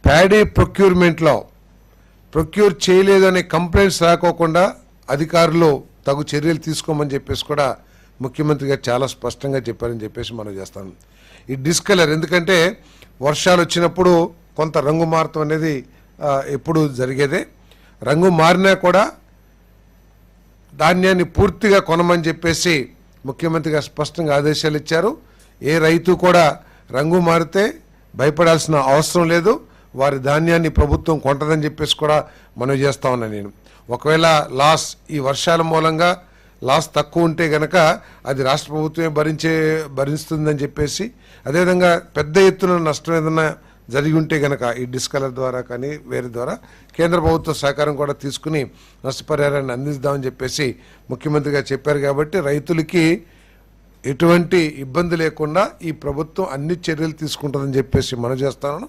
Paddy ప్రొక్యూర్మెంట్లో procure చేయలేదు అనే complaints రాకోకుండా అధికారులు తగు చర్యలు తీసుకోమని చెప్పేసి కూడా ముఖ్యమంత్రి గారు చాలా స్పష్టంగా చెప్పారని చెప్పేసి మనం చేస్తాం. ఈ డిస్కలర్ ఎందుకంటే వర్షాలు వచ్చినప్పుడు కొంత రంగు మారటం అనేది ఎప్పుడు జరిగేదే. రంగు మారినా కూడా ధాన్యాన్ని పూర్తిగా కొనమని చెప్పేసి ముఖ్యమంత్రి గారు స్పష్టంగా ఆదేశాలు ఇచ్చారు. ఏ రైతు కూడా రంగు మారితే భయపడాల్సిన అవసరం లేదు, వారి ధాన్యాన్ని ప్రభుత్వం కొంటదని చెప్పేసి కూడా మనం చేస్తా ఉన్నాను నేను. ఒకవేళ లాస్ ఈ వర్షాల మూలంగా లాస్ తక్కువ ఉంటే గనక అది రాష్ట్ర ప్రభుత్వమే భరిస్తుందని చెప్పేసి, అదేవిధంగా పెద్ద ఎత్తున నష్టం ఏదన్నా జరిగి ఉంటే గనక ఈ డిస్కలర్ ద్వారా కానీ వేరే ద్వారా కేంద్ర ప్రభుత్వ సహకారం కూడా తీసుకుని నష్టపరిహారాన్ని అందిద్దామని చెప్పేసి ముఖ్యమంత్రి గారు చెప్పారు. కాబట్టి రైతులకి ఎటువంటి ఇబ్బంది లేకుండా ఈ ప్రభుత్వం అన్ని చర్యలు తీసుకుంటుందని చెప్పేసి మనం చేస్తాను.